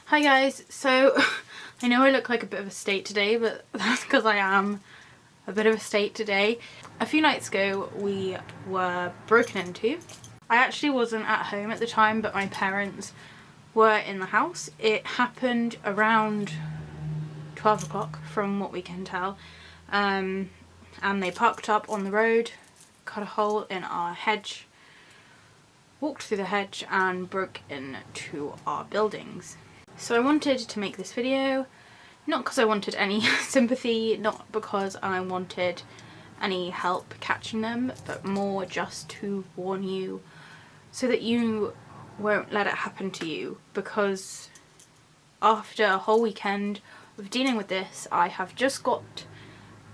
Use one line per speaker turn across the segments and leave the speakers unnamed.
Hi guys, so I know I look like a bit of a state today, but that's because I am a bit of a state today. A few nights ago we were broken into. I actually wasn't at home at the time, but my parents were in the house. It happened around 12 o'clock from what we can tell, and they parked up on the road, cut a hole in our hedge, walked through the hedge and broke into our buildings. So I wanted to make this video, not because I wanted any sympathy, not because I wanted any help catching them, but more just to warn you so that you won't let it happen to you, because after a whole weekend of dealing with this, I have just got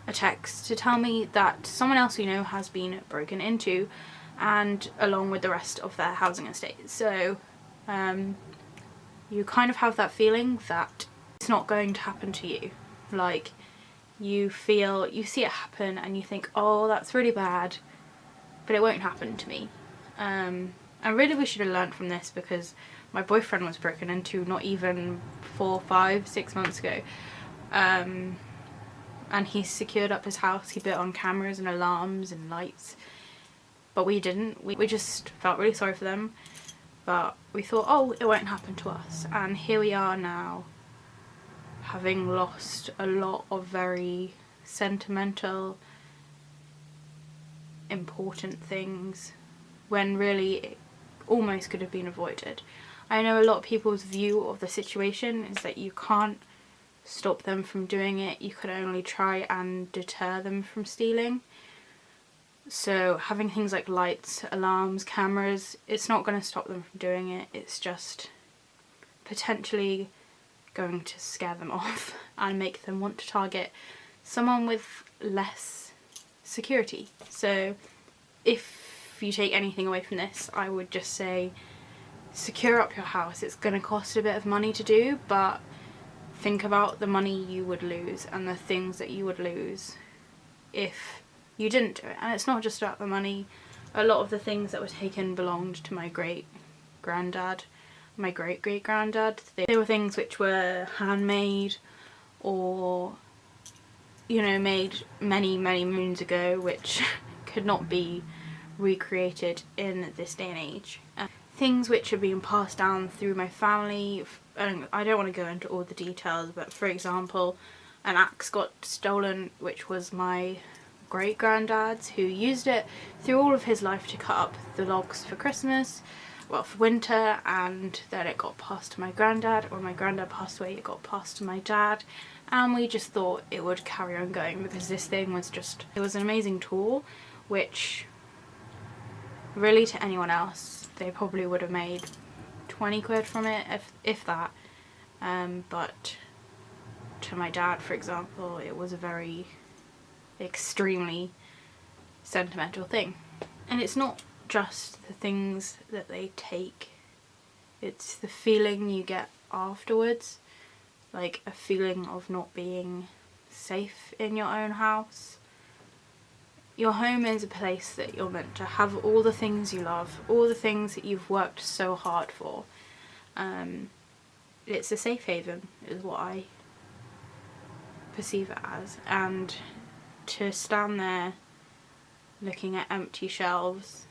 a text to tell me that someone else we know has been broken into, and along with the rest of their housing estate. So you kind of have that feeling that it's not going to happen to you. Like, you see it happen and you think, oh, that's really bad, but it won't happen to me. And really we should have learned from this, because my boyfriend was broken into not even 4, 5, 6 months ago. And he secured up his house, he put on cameras and alarms and lights, but we didn't. We just felt really sorry for them. But we thought, oh, it won't happen to us. And here we are now, having lost a lot of very sentimental, important things, when really it almost could have been avoided. I know a lot of people's view of the situation is that you can't stop them from doing it, you can only try and deter them from stealing. So having things like lights, alarms, cameras, it's not going to stop them from doing it, it's just potentially going to scare them off and make them want to target someone with less security. So if you take anything away from this, I would just say secure up your house. It's going to cost a bit of money to do, but think about the money you would lose and the things that you would lose if you didn't do it. And it's not just about the money. A lot of the things that were taken belonged to my great-granddad, my great-great-granddad. They were things which were handmade or, you know, made many, many moons ago, which could not be recreated in this day and age. Things which are being passed down through my family. And I don't want to go into all the details, but for example, an axe got stolen, which was my great-granddad's, who used it through all of his life to cut up the logs for Christmas, well, for winter, and then it got passed to my granddad. When my granddad passed away, it got passed to my dad, and we just thought it would carry on going, because this thing was just, it was an amazing tool, which really to anyone else they probably would have made 20 quid from it, if that, but to my dad, for example, it was a very extremely sentimental thing. And it's not just the things that they take, it's the feeling you get afterwards, like a feeling of not being safe in your own house. Your home is a place that you're meant to have all the things you love, all the things that you've worked so hard for. It's a safe haven is what I perceive it as, and to stand there looking at empty shelves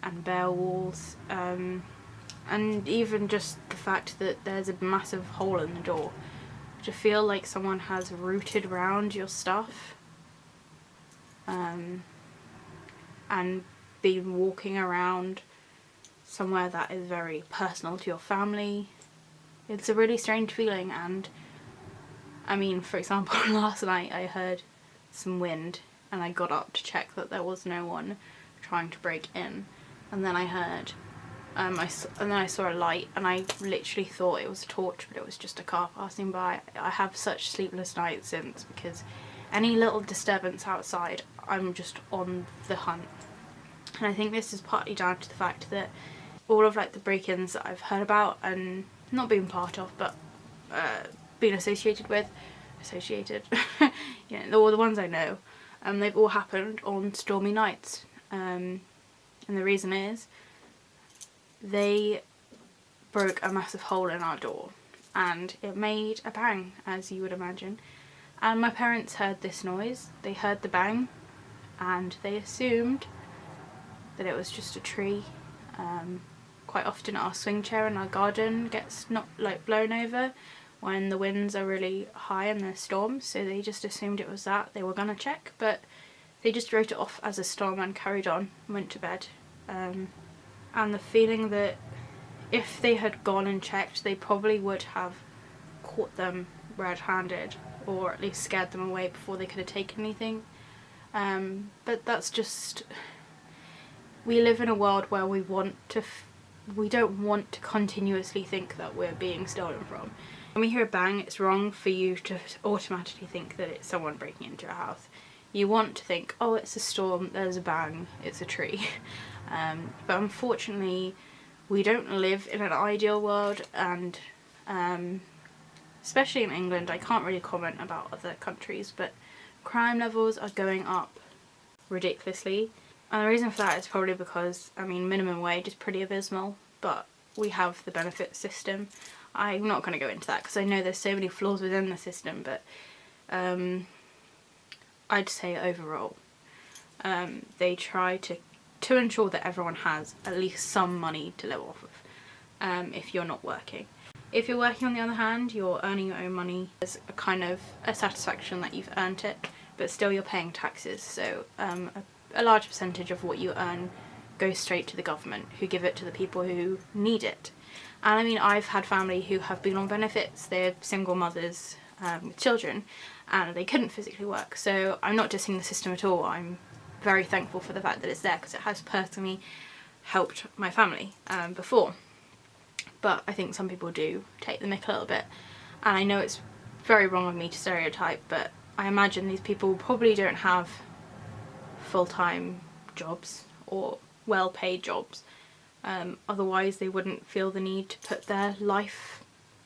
and bare walls, and even just the fact that there's a massive hole in the door, to feel like someone has rooted around your stuff, and been walking around somewhere that is very personal to your family. It's a really strange feeling. And I mean, for example, last night I heard some wind and I got up to check that there was no one trying to break in, and then I heard and then I saw a light, and I literally thought it was a torch, but it was just a car passing by. I have such sleepless nights since, because any little disturbance outside, I'm just on the hunt. And I think this is partly down to the fact that all of like the break-ins that I've heard about and not been part of, but been associated with, you know, all the ones I know, they've all happened on stormy nights. And the reason is they broke a massive hole in our door, and it made a bang, as you would imagine. And my parents heard this noise, they heard the bang, and they assumed that it was just a tree. Quite often our swing chair in our garden gets not like blown over when the winds are really high and there's storms, so they just assumed it was that. They were gonna check, but they just wrote it off as a storm and carried on, went to bed. And the feeling that if they had gone and checked, they probably would have caught them red-handed, or at least scared them away before they could have taken anything. But that's just, we live in a world where we don't want to continuously think that we're being stolen from. When we hear a bang, it's wrong for you to automatically think that it's someone breaking into your house. You want to think, oh, it's a storm, there's a bang, it's a tree. But unfortunately, we don't live in an ideal world, and especially in England, I can't really comment about other countries, but crime levels are going up ridiculously. And the reason for that is probably because, I mean, minimum wage is pretty abysmal, but we have the benefit system. I'm not going to go into that because I know there's so many flaws within the system, but I'd say overall, they try to ensure that everyone has at least some money to live off of, if you're not working. If you're working, on the other hand, you're earning your own money. There's a kind of a satisfaction that you've earned it, but still you're paying taxes, so a large percentage of what you earn goes straight to the government, who give it to the people who need it. And I mean, I've had family who have been on benefits. They're single mothers with children, and they couldn't physically work. So I'm not dissing the system at all. I'm very thankful for the fact that it's there, because it has personally helped my family before. But I think some people do take the mick a little bit, and I know it's very wrong of me to stereotype, but I imagine these people probably don't have full-time jobs or well-paid jobs. Otherwise they wouldn't feel the need to put their life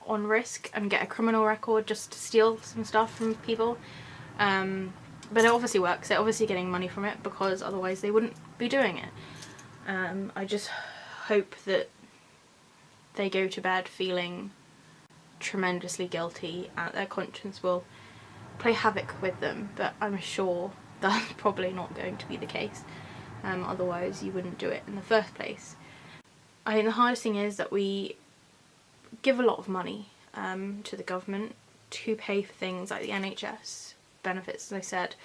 on risk and get a criminal record just to steal some stuff from people. But it obviously works. They're obviously getting money from it, because otherwise they wouldn't be doing it. I just hope that they go to bed feeling tremendously guilty, and their conscience will play havoc with them, but I'm sure that's probably not going to be the case. Otherwise you wouldn't do it in the first place. I think the hardest thing is that we give a lot of money to the government to pay for things like the NHS benefits, as I said,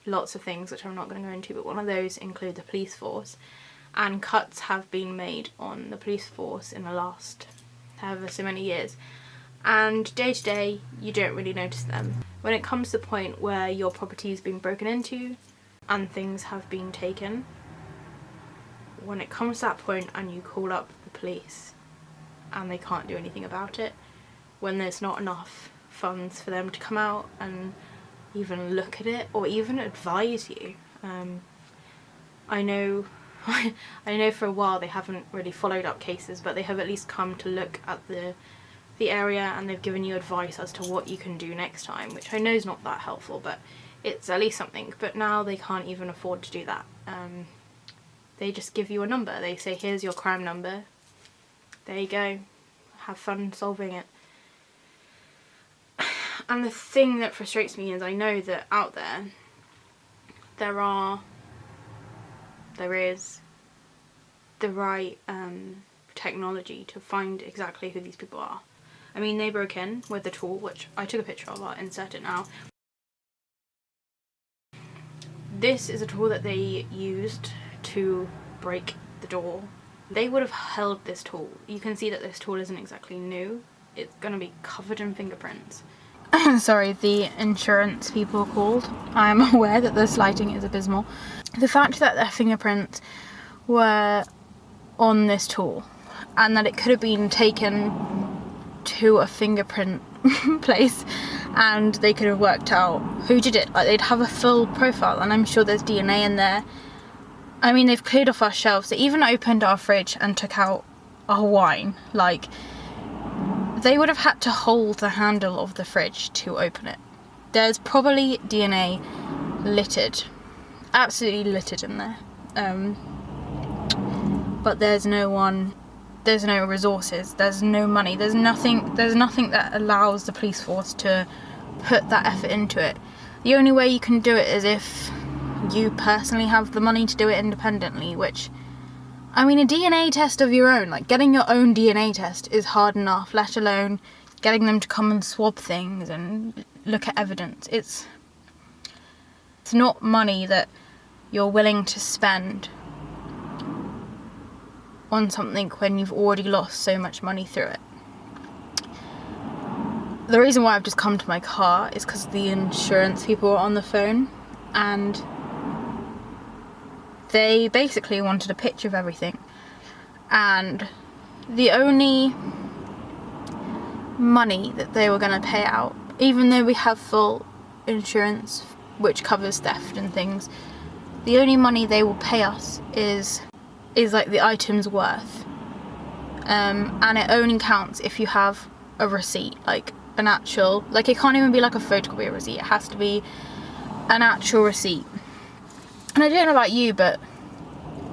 lots of things which I'm not going to go into, but one of those include the police force, and cuts have been made on the police force in the last however so many years, and day to day you don't really notice them. When it comes to the point where your property is being broken into and things have been taken, when it comes to that point and you call up the police and they can't do anything about it, when there's not enough funds for them to come out and even look at it or even advise you. I know for a while they haven't really followed up cases, but they have at least come to look at the area, and they've given you advice as to what you can do next time, which I know is not that helpful, but it's at least something. But now they can't even afford to do that. They just give you a number. They say, here's your crime number, there you go, have fun solving it. And the thing that frustrates me is I know that out there there is the right technology to find exactly who these people are. I mean, they broke in with the tool, which I took a picture of, I'll insert it now. This is a tool that they used to break the door. They would have held this tool. You can see that this tool isn't exactly new. It's going to be covered in fingerprints. Sorry, the insurance people called. I'm aware that this lighting is abysmal. The fact that their fingerprints were on this tool, and that it could have been taken to a fingerprint place and they could have worked out who did it. Like, they'd have a full profile, and I'm sure there's DNA in there. I mean, they've cleared off our shelves. They even opened our fridge and took out our wine. Like, they would have had to hold the handle of the fridge to open it. There's probably DNA littered, absolutely littered in there. But there's no one there's no resources, there's no money, there's nothing that allows the police force to put that effort into it. The only way you can do it is if you personally have the money to do it independently, which, I mean, a DNA test of your own, like getting your own DNA test is hard enough, let alone getting them to come and swab things and look at evidence. It's not money that you're willing to spend on something when you've already lost so much money through it. The reason why I've just come to my car is because the insurance people were on the phone, and they basically wanted a picture of everything, and the only money that they were going to pay out, even though we have full insurance which covers theft and things, the only money they will pay us is like the item's worth, and it only counts if you have a receipt, like an actual, like it can't even be like a photocopy of a receipt, it has to be an actual receipt. And I don't know about you, but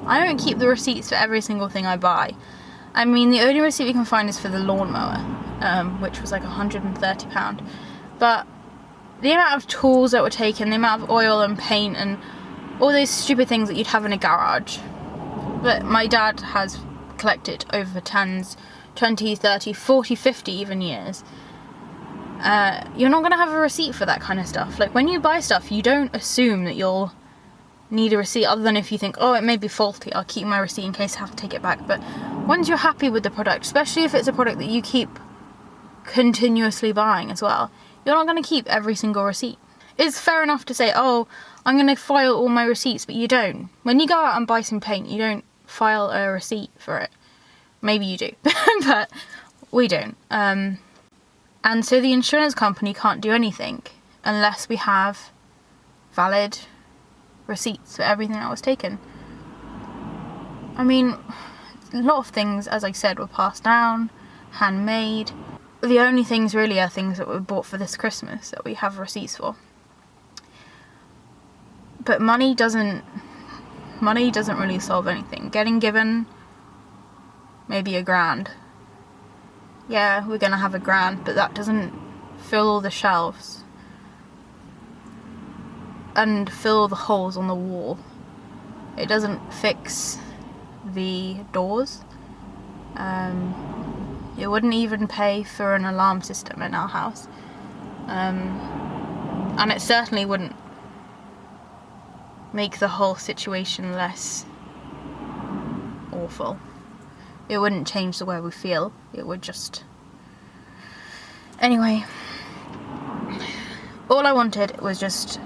I don't keep the receipts for every single thing I buy. I mean, the only receipt we can find is for the lawnmower, which was like £130, but the amount of tools that were taken, the amount of oil and paint and all those stupid things that you'd have in a garage, that my dad has collected over 10s, 20, 30, 40, 50 even years, you're not going to have a receipt for that kind of stuff. Like, when you buy stuff, you don't assume that you'll need a receipt, other than if you think, oh, it may be faulty, I'll keep my receipt in case I have to take it back. But once you're happy with the product, especially if it's a product that you keep continuously buying as well, you're not going to keep every single receipt. It's fair enough to say, oh, I'm going to file all my receipts, but you don't. When you go out and buy some paint, you don't file a receipt for it. Maybe you do, but we don't. And so the insurance company can't do anything unless we have valid receipts for everything that was taken. I mean, a lot of things, as I said, were passed down, handmade. The only things really are things that were bought for this Christmas that we have receipts for. But money doesn't really solve anything. Getting given maybe £1,000. Yeah, we're gonna have £1,000, but that doesn't fill all the shelves and fill all the holes on the wall. It doesn't fix the doors. It wouldn't even pay for an alarm system in our house. And it certainly wouldn't make the whole situation less awful. It wouldn't change the way we feel. It would just... Anyway, all I wanted was just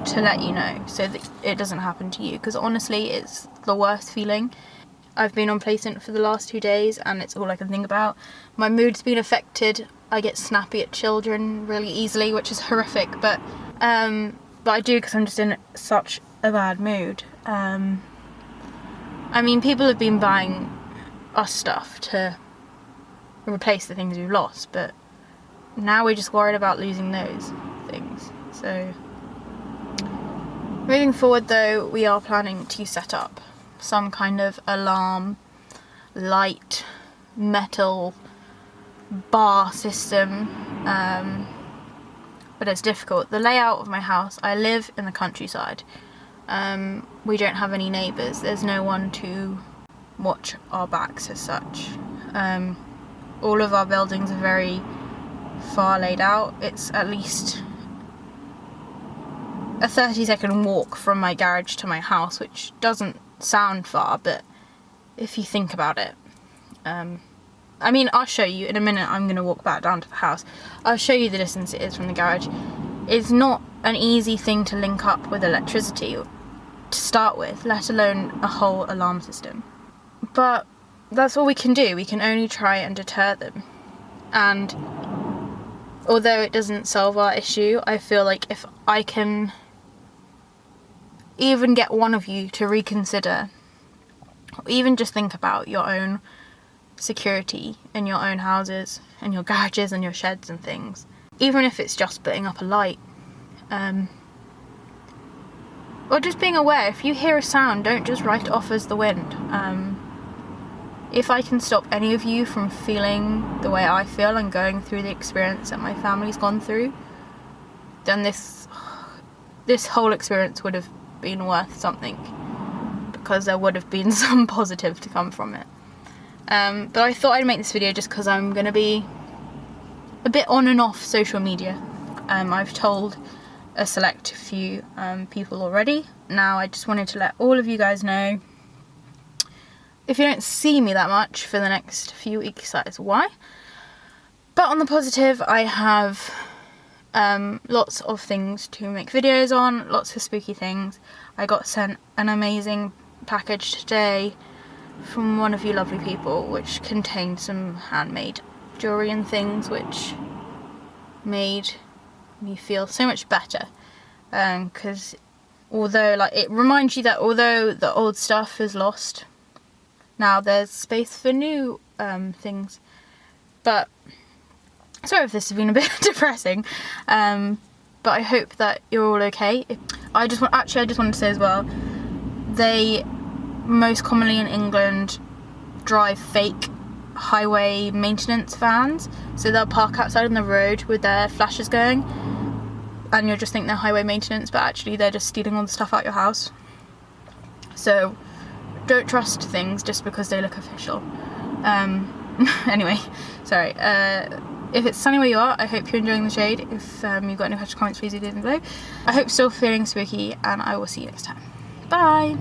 to let you know so that it doesn't happen to you, because honestly it's the worst feeling. I've been on placement for the last 2 days and it's all I can think about. My mood's been affected. I get snappy at children really easily, which is horrific, but I do, because I'm just in such a bad mood. I mean, people have been buying us stuff to replace the things we've lost, but now we're just worried about losing those things. So moving forward though, we are planning to set up some kind of alarm, light, metal bar system, but it's difficult. The layout of my house, I live in the countryside. We don't have any neighbours. There's no one to watch our backs as such. All of our buildings are very far laid out. It's at least a 30-second walk from my garage to my house, which doesn't sound far, but if you think about it, I mean, I'll show you in a minute. I'm going to walk back down to the house. I'll show you the distance it is from the garage. It's not an easy thing to link up with electricity to start with, let alone a whole alarm system. But that's all we can do. We can only try and deter them. And although it doesn't solve our issue, I feel like if I can even get one of you to reconsider, or even just think about your own security in your own houses and your garages and your sheds and things, even if it's just putting up a light, or just being aware, if you hear a sound, don't just write it off as the wind. if I can stop any of you from feeling the way I feel and going through the experience that my family's gone through, then this whole experience would have been worth something, because there would have been some positive to come from it. But I thought I'd make this video just because I'm going to be a bit on and off social media. I've told a select few people already. Now I just wanted to let all of you guys know, if you don't see me that much for the next few weeks, that is why. But on the positive, I have lots of things to make videos on, lots of spooky things. I got sent an amazing package today from one of you lovely people, which contained some handmade jewellery and things, which made me feel so much better, because although, like, it reminds you that although the old stuff is lost, now there's space for new things. But sorry if this has been a bit depressing, but I hope that you're all okay. I just wanted to say as well, they most commonly in England drive fake highway maintenance vans, so they'll park outside on the road with their flashes going, and you'll just think they're highway maintenance, but actually they're just stealing all the stuff out your house. So don't trust things just because they look official. Anyway, sorry. If it's sunny where you are, I hope you're enjoying the shade. If you've got any questions or comments, please leave them below. I hope you're still feeling spooky, and I will see you next time. Bye!